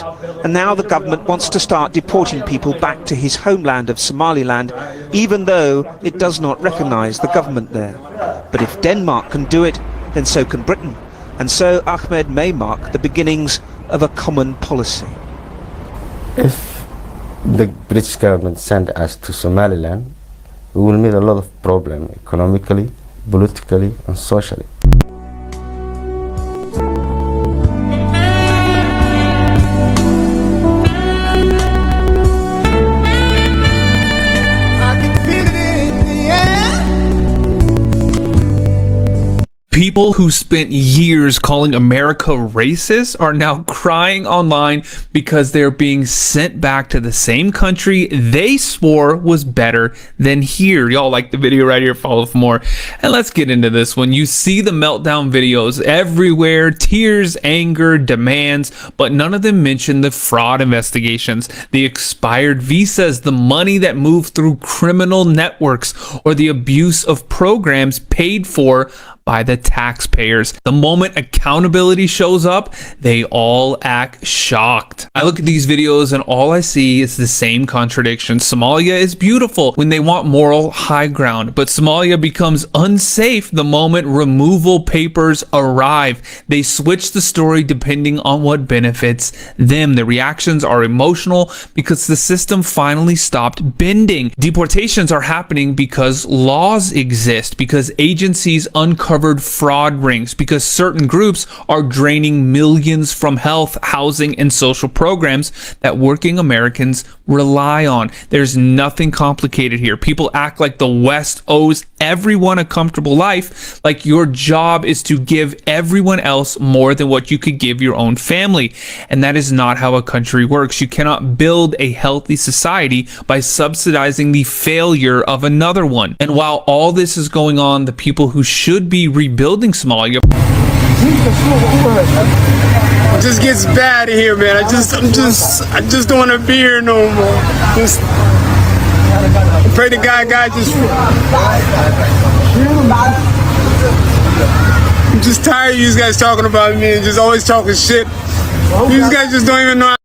And now the government wants to start deporting people back to his homeland of Somaliland, even though it does not recognise the government there. But if Denmark can do it, then so can Britain. And so Ahmed may mark the beginnings of a common policy. If the British government sent us to Somaliland, we will meet a lot of problems economically, politically and socially. People who spent years calling America racist are now crying online because they're being sent back to the same country they swore was better than here. Y'all like the video right here, follow for more. And let's get into this one. You see the meltdown videos everywhere, tears, anger, demands, but none of them mention the fraud investigations, the expired visas, the money that moved through criminal networks, or the abuse of programs paid for by the taxpayers. The moment accountability shows up, they all act shocked. I look at these videos and all I see is the same contradiction. Somalia is beautiful when they want moral high ground, but Somalia becomes unsafe the moment removal papers arrive. They switch the story depending on what benefits them. The reactions are emotional because the system finally stopped bending. Deportations are happening because laws exist, because agencies uncovered fraud rings, because certain groups are draining millions from health, housing, and social programs that working Americans rely on. There's nothing complicated here. People act like the West owes everyone a comfortable life, like your job is to give everyone else more than what you could give your own family. And that is not how a country works. You cannot build a healthy society by subsidizing the failure of another one. And while all this is going on, the people who should be rebuilding Somalia. It just gets bad here, man. I just don't want to be here no more. Just pray to God just. I'm just tired of you guys talking about me and just always talking shit. You guys just don't even know.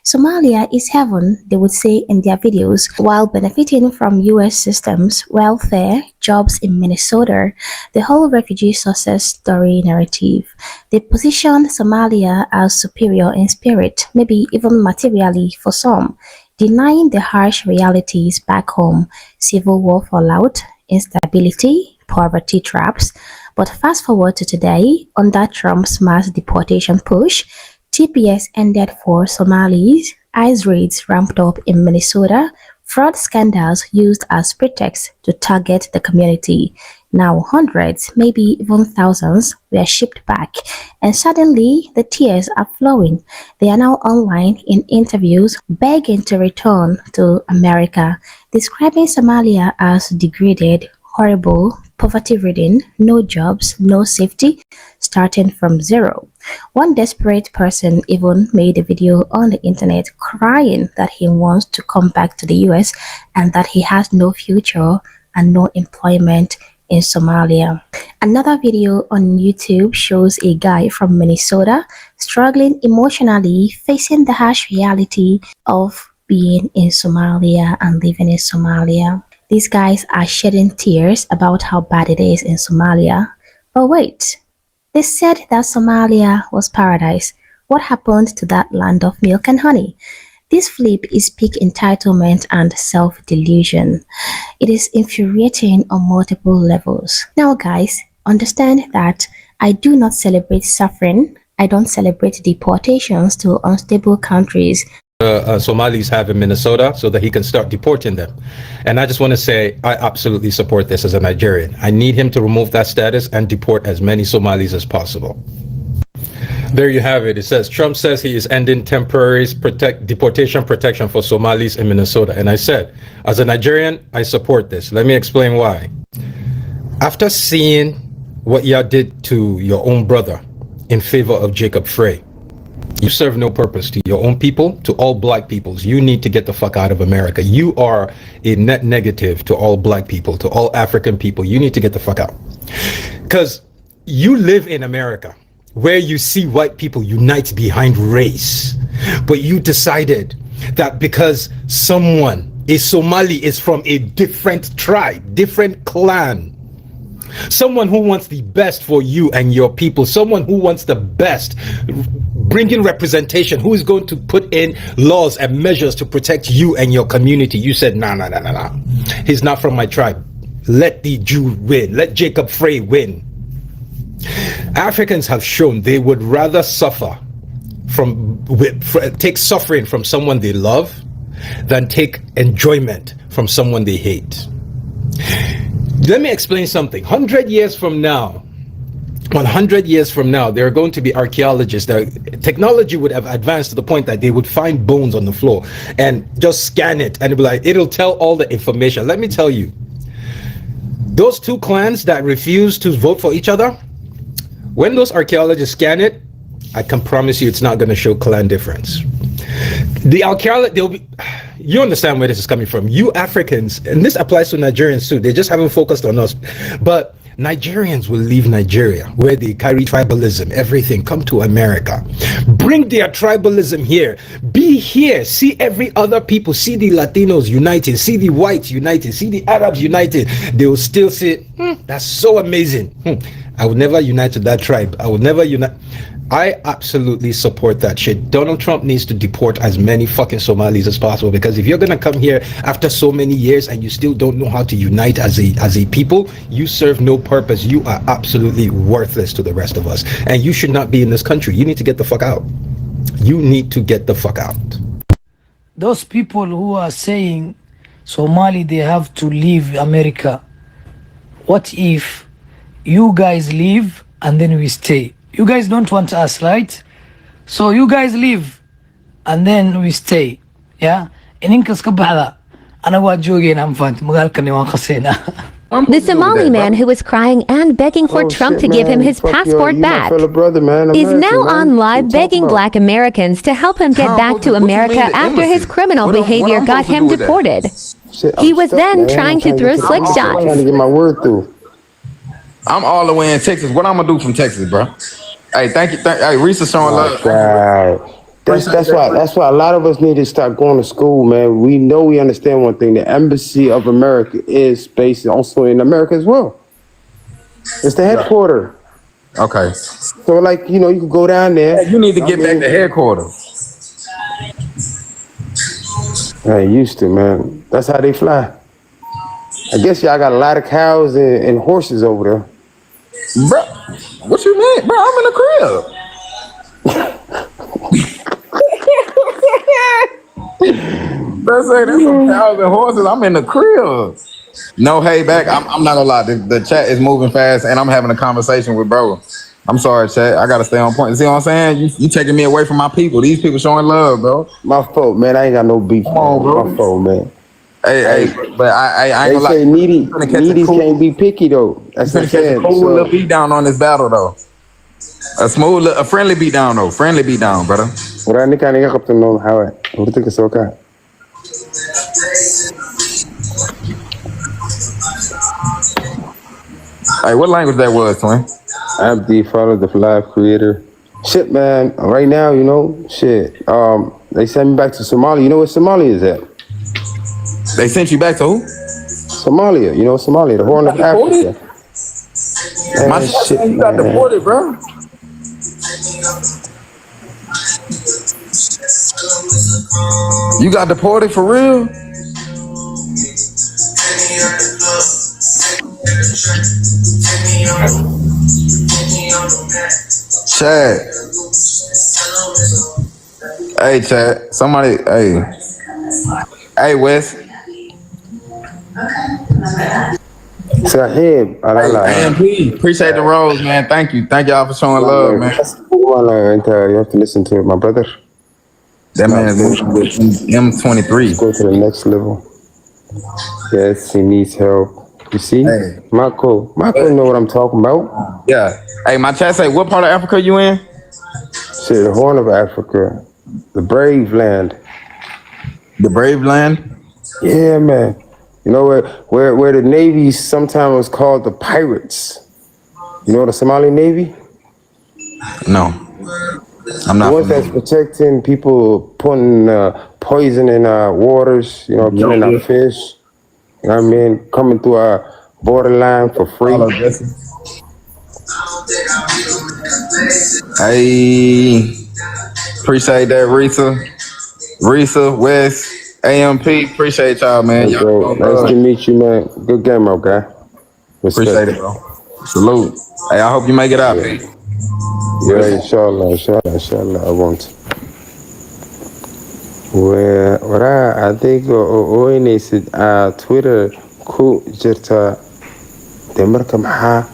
Somalia is heaven, they would say in their videos, while benefiting from US systems, welfare, jobs in Minnesota, the whole refugee success story narrative. They position Somalia as superior in spirit, maybe even materially for some, denying the harsh realities back home, civil war fallout, instability, poverty traps. But fast forward to today, under Trump's mass deportation push, TPS ended for Somalis, ICE raids ramped up in Minnesota, fraud scandals used as pretext to target the community. Now hundreds, maybe even thousands, were shipped back, and suddenly the tears are flowing. They are now online in interviews begging to return to America, describing Somalia as degraded, horrible, poverty-ridden, no jobs, no safety, starting from zero. One desperate person even made a video on the internet crying that he wants to come back to the US and that he has no future and no employment in Somalia. Another video on YouTube shows a guy from Minnesota struggling emotionally, facing the harsh reality of being in Somalia and living in Somalia. These guys are shedding tears about how bad it is in Somalia. But wait, they said that Somalia was paradise. What happened to that land of milk and honey? This flip is peak entitlement and self-delusion. It is infuriating on multiple levels. Now guys, understand that I do not celebrate suffering. I don't celebrate deportations to unstable countries. Somalis have in Minnesota so that he can start deporting them. And I just want to say I absolutely support this as a Nigerian. I need him to remove that status and deport as many Somalis as possible. There you have it. It says Trump says he is ending temporary deportation protection for Somalis in Minnesota. And I said, as a Nigerian, I support this. Let me explain why. After seeing what y'all did to your own brother in favor of Jacob Frey, you serve no purpose to your own people, to all black peoples. You need to get the fuck out of America. You are a net negative to all black people, to all African people. You need to get the fuck out. Because you live in America. where you see white people unite behind race, but you decided that because someone, a Somali, is from a different tribe, different clan, someone who wants the best for you and your people, someone who wants the best, bringing representation, who is going to put in laws and measures to protect you and your community. You said, nah. He's not from my tribe. Let the Jew win. Let Jacob Frey win. Africans have shown they would rather take suffering from someone they love than take enjoyment from someone they hate. Let me explain something. 100 years from now, there are going to be archaeologists. Technology would have advanced to the point that they would find bones on the floor and just scan it, and it'll tell all the information. Let me tell you, those two clans that refuse to vote for each other, when those archaeologists scan it, I can promise you it's not going to show clan difference. The archaeologists, you understand where this is coming from. You Africans, and this applies to Nigerians too, they just haven't focused on us. But Nigerians will leave Nigeria, where they carry tribalism, everything, come to America. Bring their tribalism here. Be here. See every other people. See the Latinos united. See the whites united. See the Arabs united. They will still say, that's so amazing. I would never unite to that tribe. I would never unite. I absolutely support that shit. Donald Trump needs to deport as many fucking Somalis as possible, because if you're gonna come here after so many years and you still don't know how to unite as a people, you serve no purpose. You are absolutely worthless to the rest of us, and you should not be in this country. You need to get the fuck out. You need to get the fuck out. Those people who are saying Somali, they have to leave America. What if you guys leave and then we stay? You guys don't want us, right? So you guys leave and then we stay. Yeah? Ininkas ka bahda. Ana wa joogeen aan fahanti magaalkani waan qasayna. The Somali man who was crying and begging for Trump to give him his passport back is now on live begging black Americans to help him get back to America after his criminal behavior got him deported. He was then trying to throw slick shots. I'm trying to get my word through. I'm all the way in Texas. What I'm gonna do from Texas, bro? Hey, thank you. Hey, Reese's showing love. That's why a lot of us need to start going to school, man. We know, we understand one thing. The Embassy of America is based also in America as well. It's the headquarters. Okay. So, like, you know, you can go down there. You need to get back to headquarters. I used to, man. That's how they fly. I guess y'all got a lot of cows and horses over there. Bro, what you mean? Bro, I'm in the crib. Bro, say there's some cows and horses. I'm in the crib. No, hey, back. I'm not gonna lie. The chat is moving fast, and I'm having a conversation with bro. I'm sorry, chat. I gotta stay on point. See what I'm saying? You taking me away from my people. These people showing love, bro. My fault, man. I ain't got no beef. Come on, bro. My fault, man. Hey, but I ain't gonna say lie. Needies can't be picky though. That's what I'm saying. A cool little beat down on this battle though. A friendly beat down though. Friendly beat down, brother. Wala ni kanina kapten no hawa. Urte ka soka. Hey, what language that was, twin? Abdi, follow the live creator. Shit, man. Right now, you know, shit. They sent me back to Somalia. You know where Somalia is at? They sent you back to who? Somalia. You know Somalia, the Horn of Africa. Man, my shit, you got deported, bro. You got deported for real? Chad. Hey, Chad. Somebody, hey, Wes. Sahib, AMP, appreciate the rose, man. Thank you. Thank y'all for showing love, man. You have to listen to it, my brother. That man is M23. Go to the next level. Yes, he needs help. You see? Hey. Marco know what I'm talking about. Yeah. Hey, my chat say, what part of Africa you in? Shit, the Horn of Africa. The Brave Land. The Brave Land? Yeah, man. You know where the Navy sometimes was called the pirates. You know the Somali Navy? No, I'm The not ones that's familiar. protecting people, putting poison in our waters, you know, killing our fish. You know what I mean? Coming through our borderline for free. Follow Jesse. Hey, appreciate that, Risa, West, AMP. Appreciate y'all, man. Hey, Y'all bro, show nice to love. meet you, man. Good game, my guy. Appreciate Respect. it, bro. Salute. Hey, I hope you make it out, Yeah, Pete. yeah, inshallah, I won't. Waraa adayga oo oynaysid Twitter ku jirta dee marka maxaa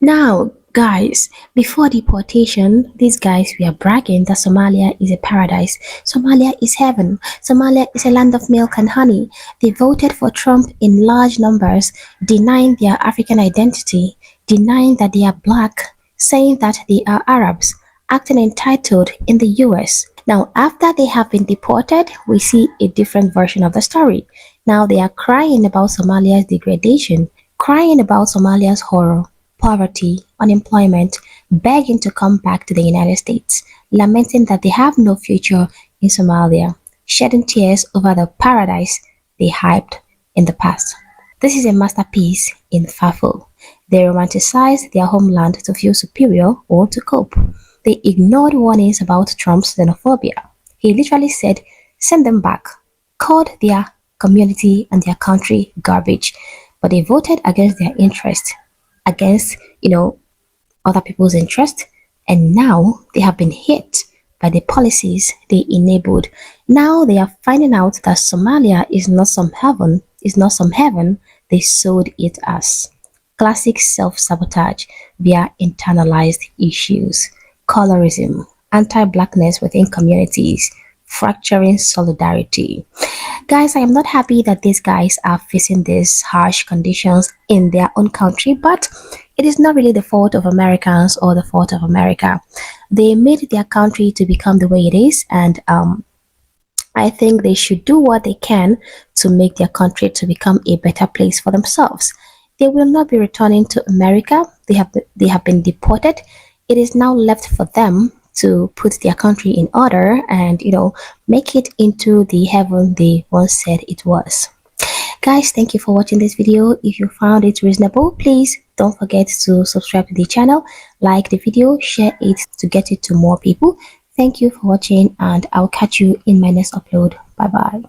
Now, guys, before deportation, these guys were bragging that Somalia is a paradise. Somalia is heaven. Somalia is a land of milk and honey. They voted for Trump in large numbers, denying their African identity, denying that they are black, saying that they are Arabs, acting entitled in the US. Now, after they have been deported, we see a different version of the story. Now they are crying about Somalia's degradation, crying about Somalia's horror, poverty, unemployment, begging to come back to the United States, lamenting that they have no future in Somalia, shedding tears over the paradise they hyped in the past. This is a masterpiece in Fafo. They romanticize their homeland to feel superior or to cope. They ignored warnings about Trump's xenophobia. He literally said, send them back, called their community and their country garbage, but they voted against their interest, against, other people's interest, and now they have been hit by the policies they enabled. Now they are finding out that Somalia is not some heaven they sold it as. Classic self-sabotage via internalized issues, colorism, anti-blackness within communities, fracturing solidarity. Guys, I am not happy that these guys are facing these harsh conditions in their own country, but it is not really the fault of Americans or the fault of America. They made their country to become the way it is, and I think they should do what they can to make their country to become a better place for themselves. They will not be returning to America. They have been deported. It is now left for them to put their country in order and make it into the heaven they once said it was. Guys, thank you for watching this video. If you found it reasonable, please don't forget to subscribe to the channel, like the video, share it to get it to more people. Thank you for watching, and I'll catch you in my next upload. Bye bye.